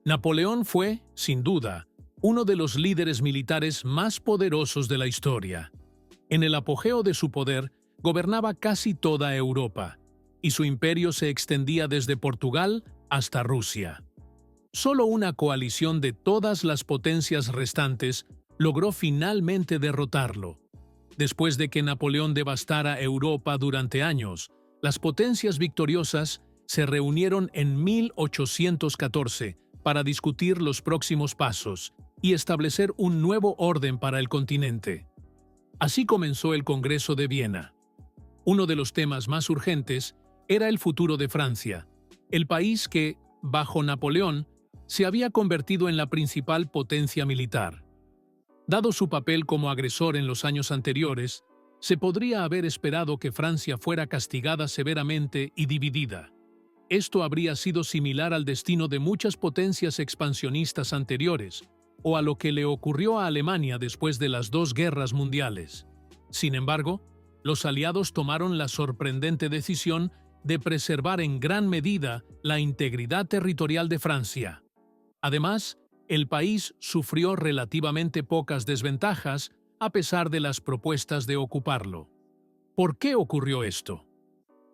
Napoleón fue, sin duda, uno de los líderes militares más poderosos de la historia. En el apogeo de su poder, gobernaba casi toda Europa, y su imperio se extendía desde Portugal hasta Rusia. Solo una coalición de todas las potencias restantes logró finalmente derrotarlo. Después de que Napoleón devastara Europa durante años, las potencias victoriosas se reunieron en 1814 para discutir los próximos pasos y establecer un nuevo orden para el continente. Así comenzó el Congreso de Viena. Uno de los temas más urgentes era el futuro de Francia, el país que, bajo Napoleón, se había convertido en la principal potencia militar. Dado su papel como agresor en los años anteriores, se podría haber esperado que Francia fuera castigada severamente y dividida. Esto habría sido similar al destino de muchas potencias expansionistas anteriores, o a lo que le ocurrió a Alemania después de las dos guerras mundiales. Sin embargo, los aliados tomaron la sorprendente decisión de preservar en gran medida la integridad territorial de Francia. Además, el país sufrió relativamente pocas desventajas a pesar de las propuestas de ocuparlo. ¿Por qué ocurrió esto?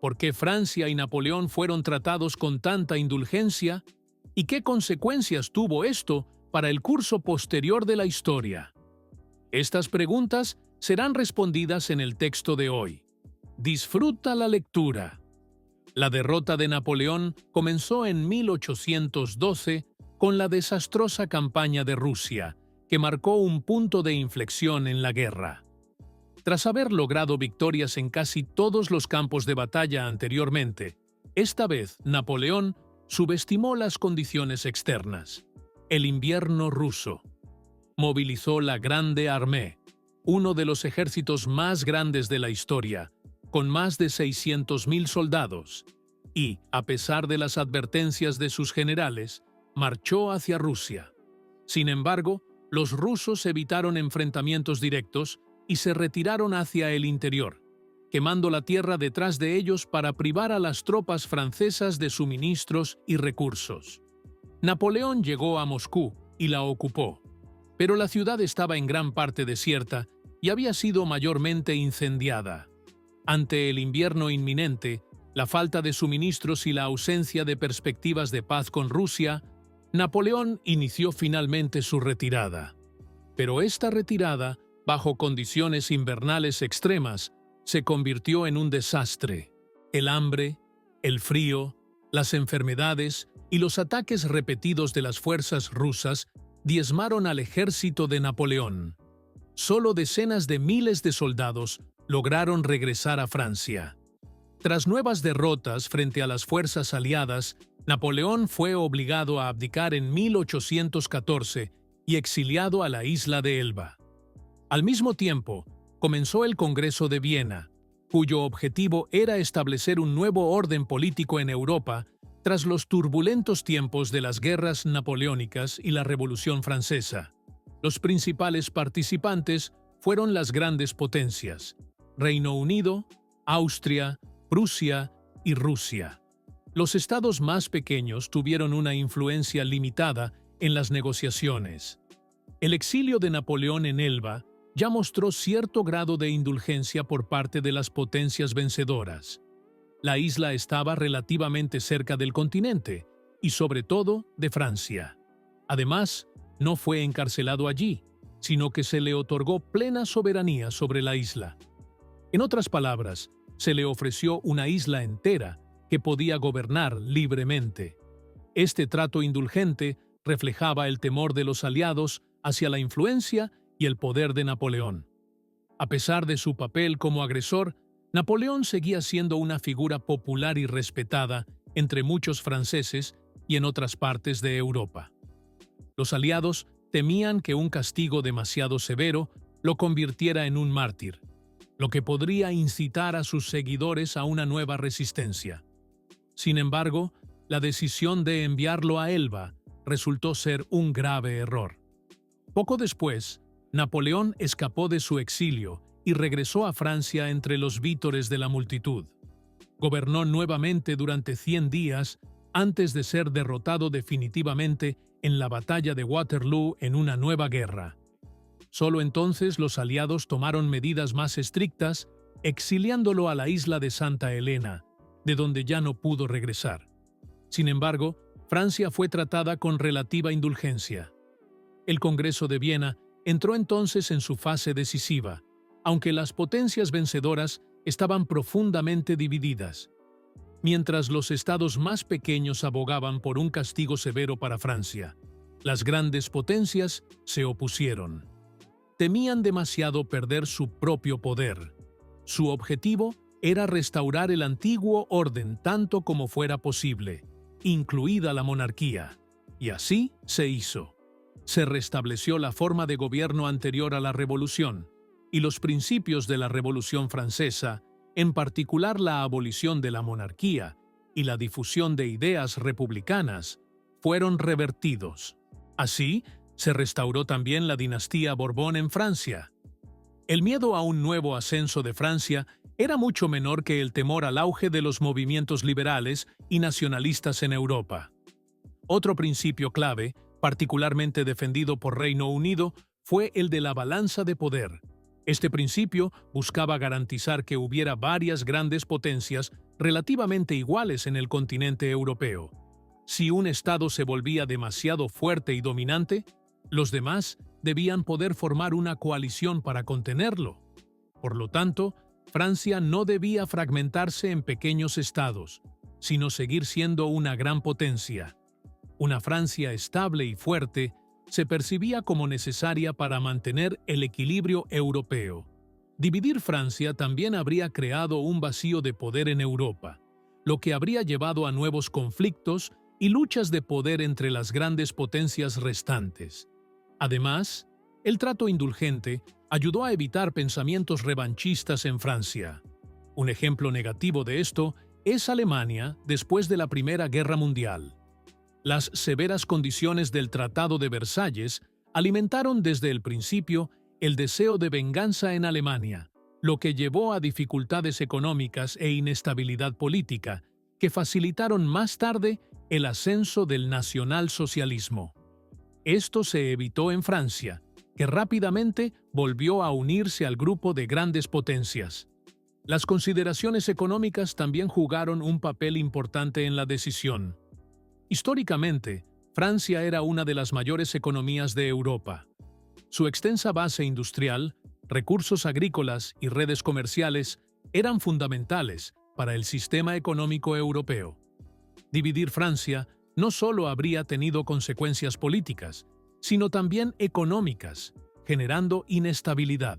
¿Por qué Francia y Napoleón fueron tratados con tanta indulgencia? ¿Y qué consecuencias tuvo esto para el curso posterior de la historia? Estas preguntas serán respondidas en el texto de hoy. Disfruta la lectura. La derrota de Napoleón comenzó en 1812 con la desastrosa campaña de Rusia, que marcó un punto de inflexión en la guerra. Tras haber logrado victorias en casi todos los campos de batalla anteriormente, esta vez Napoleón subestimó las condiciones externas. El invierno ruso movilizó la Grande Armée, uno de los ejércitos más grandes de la historia, con más de 600.000 soldados, y, a pesar de las advertencias de sus generales, marchó hacia Rusia. Sin embargo, los rusos evitaron enfrentamientos directos y se retiraron hacia el interior, quemando la tierra detrás de ellos para privar a las tropas francesas de suministros y recursos. Napoleón llegó a Moscú y la ocupó, pero la ciudad estaba en gran parte desierta y había sido mayormente incendiada. Ante el invierno inminente, la falta de suministros y la ausencia de perspectivas de paz con Rusia, Napoleón inició finalmente su retirada. Pero esta retirada, bajo condiciones invernales extremas, se convirtió en un desastre. El hambre, el frío, las enfermedades y los ataques repetidos de las fuerzas rusas diezmaron al ejército de Napoleón. Solo decenas de miles de soldados lograron regresar a Francia. Tras nuevas derrotas frente a las fuerzas aliadas, Napoleón fue obligado a abdicar en 1814 y exiliado a la isla de Elba. Al mismo tiempo, comenzó el Congreso de Viena, cuyo objetivo era establecer un nuevo orden político en Europa tras los turbulentos tiempos de las guerras napoleónicas y la Revolución Francesa. Los principales participantes fueron las grandes potencias: Reino Unido, Austria, Prusia y Rusia. Los estados más pequeños tuvieron una influencia limitada en las negociaciones. El exilio de Napoleón en Elba ya mostró cierto grado de indulgencia por parte de las potencias vencedoras. La isla estaba relativamente cerca del continente y, sobre todo, de Francia. Además, no fue encarcelado allí, sino que se le otorgó plena soberanía sobre la isla. En otras palabras, se le ofreció una isla entera que podía gobernar libremente. Este trato indulgente reflejaba el temor de los aliados hacia la influencia y el poder de Napoleón. A pesar de su papel como agresor, Napoleón seguía siendo una figura popular y respetada entre muchos franceses y en otras partes de Europa. Los aliados temían que un castigo demasiado severo lo convirtiera en un mártir, lo que podría incitar a sus seguidores a una nueva resistencia. Sin embargo, la decisión de enviarlo a Elba resultó ser un grave error. Poco después, Napoleón escapó de su exilio y regresó a Francia entre los vítores de la multitud. Gobernó nuevamente durante 100 días antes de ser derrotado definitivamente en la batalla de Waterloo en una nueva guerra. Solo entonces los aliados tomaron medidas más estrictas, exiliándolo a la isla de Santa Helena, de donde ya no pudo regresar. Sin embargo, Francia fue tratada con relativa indulgencia. El Congreso de Viena entró entonces en su fase decisiva, aunque las potencias vencedoras estaban profundamente divididas. Mientras los estados más pequeños abogaban por un castigo severo para Francia, las grandes potencias se opusieron. Temían demasiado perder su propio poder. Su objetivo era restaurar el antiguo orden tanto como fuera posible, incluida la monarquía. Y así se hizo. Se restableció la forma de gobierno anterior a la Revolución, y los principios de la Revolución Francesa, en particular la abolición de la monarquía y la difusión de ideas republicanas, fueron revertidos. Así, se restauró también la dinastía Borbón en Francia. El miedo a un nuevo ascenso de Francia era mucho menor que el temor al auge de los movimientos liberales y nacionalistas en Europa. Otro principio clave, particularmente defendido por Reino Unido, fue el de la balanza de poder. Este principio buscaba garantizar que hubiera varias grandes potencias relativamente iguales en el continente europeo. Si un estado se volvía demasiado fuerte y dominante, los demás debían poder formar una coalición para contenerlo. Por lo tanto, Francia no debía fragmentarse en pequeños estados, sino seguir siendo una gran potencia. Una Francia estable y fuerte se percibía como necesaria para mantener el equilibrio europeo. Dividir Francia también habría creado un vacío de poder en Europa, lo que habría llevado a nuevos conflictos y luchas de poder entre las grandes potencias restantes. Además, el trato indulgente ayudó a evitar pensamientos revanchistas en Francia. Un ejemplo negativo de esto es Alemania después de la Primera Guerra Mundial. Las severas condiciones del Tratado de Versalles alimentaron desde el principio el deseo de venganza en Alemania, lo que llevó a dificultades económicas e inestabilidad política que facilitaron más tarde el ascenso del nacionalsocialismo. Esto se evitó en Francia, que rápidamente volvió a unirse al grupo de grandes potencias. Las consideraciones económicas también jugaron un papel importante en la decisión. Históricamente, Francia era una de las mayores economías de Europa. Su extensa base industrial, recursos agrícolas y redes comerciales eran fundamentales para el sistema económico europeo. Dividir Francia no solo habría tenido consecuencias políticas, sino también económicas, generando inestabilidad.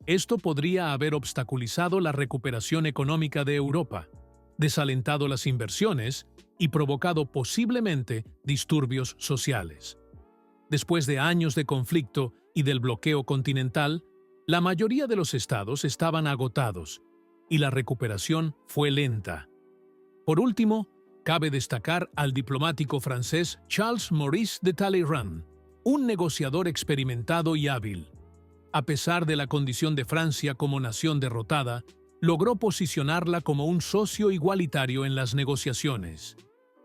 Esto podría haber obstaculizado la recuperación económica de Europa, desalentado las inversiones y provocado posiblemente disturbios sociales. Después de años de conflicto y del bloqueo continental, la mayoría de los estados estaban agotados y la recuperación fue lenta. Por último, cabe destacar al diplomático francés Charles Maurice de Talleyrand, un negociador experimentado y hábil. A pesar de la condición de Francia como nación derrotada, logró posicionarla como un socio igualitario en las negociaciones.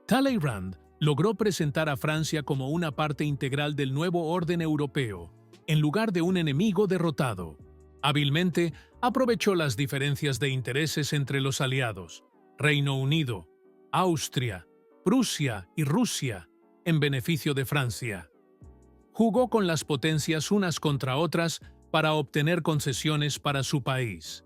Talleyrand logró presentar a Francia como una parte integral del nuevo orden europeo, en lugar de un enemigo derrotado. Hábilmente, aprovechó las diferencias de intereses entre los aliados, Reino Unido, Austria, Prusia y Rusia, en beneficio de Francia. Jugó con las potencias unas contra otras para obtener concesiones para su país.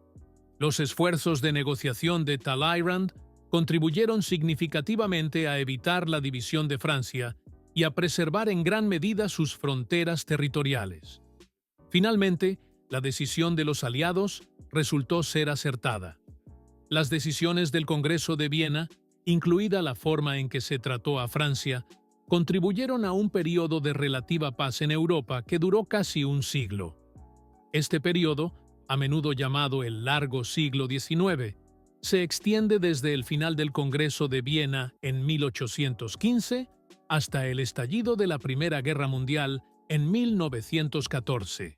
Los esfuerzos de negociación de Talleyrand contribuyeron significativamente a evitar la división de Francia y a preservar en gran medida sus fronteras territoriales. Finalmente, la decisión de los aliados resultó ser acertada. Las decisiones del Congreso de Viena, incluida la forma en que se trató a Francia, contribuyeron a un periodo de relativa paz en Europa que duró casi un siglo. Este periodo, a menudo llamado el Largo Siglo XIX, se extiende desde el final del Congreso de Viena en 1815 hasta el estallido de la Primera Guerra Mundial en 1914.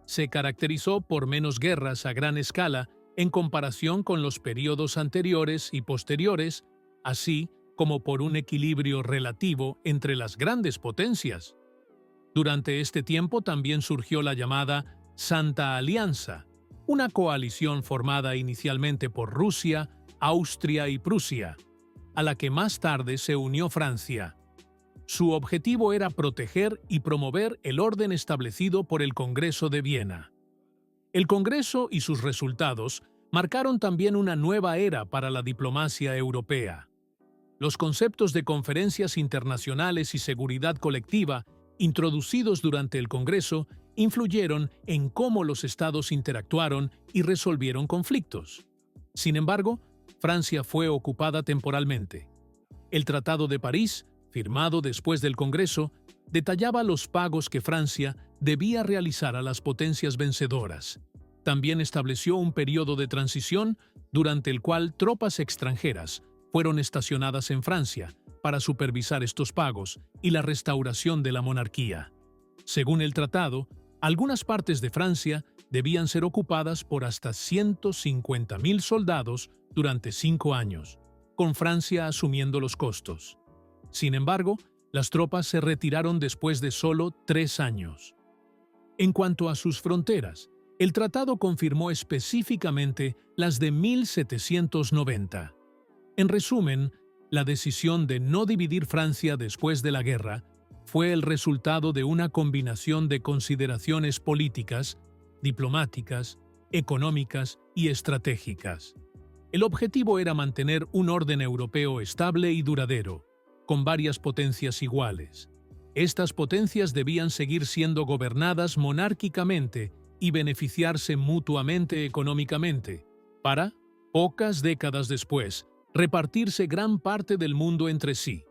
Se caracterizó por menos guerras a gran escala en comparación con los periodos anteriores y posteriores, así como por un equilibrio relativo entre las grandes potencias. Durante este tiempo también surgió la llamada Santa Alianza, una coalición formada inicialmente por Rusia, Austria y Prusia, a la que más tarde se unió Francia. Su objetivo era proteger y promover el orden establecido por el Congreso de Viena. El Congreso y sus resultados marcaron también una nueva era para la diplomacia europea. Los conceptos de conferencias internacionales y seguridad colectiva introducidos durante el Congreso influyeron en cómo los estados interactuaron y resolvieron conflictos. Sin embargo, Francia fue ocupada temporalmente. El Tratado de París, firmado después del Congreso, detallaba los pagos que Francia debía realizar a las potencias vencedoras. También estableció un periodo de transición durante el cual tropas extranjeras fueron estacionadas en Francia para supervisar estos pagos y la restauración de la monarquía. Según el tratado, algunas partes de Francia debían ser ocupadas por hasta 150.000 soldados durante 5 años, con Francia asumiendo los costos. Sin embargo, las tropas se retiraron después de solo 3 años. En cuanto a sus fronteras, el tratado confirmó específicamente las de 1790. En resumen, la decisión de no dividir Francia después de la guerra fue el resultado de una combinación de consideraciones políticas, diplomáticas, económicas y estratégicas. El objetivo era mantener un orden europeo estable y duradero, con varias potencias iguales. Estas potencias debían seguir siendo gobernadas monárquicamente y beneficiarse mutuamente económicamente, para, pocas décadas después, repartirse gran parte del mundo entre sí.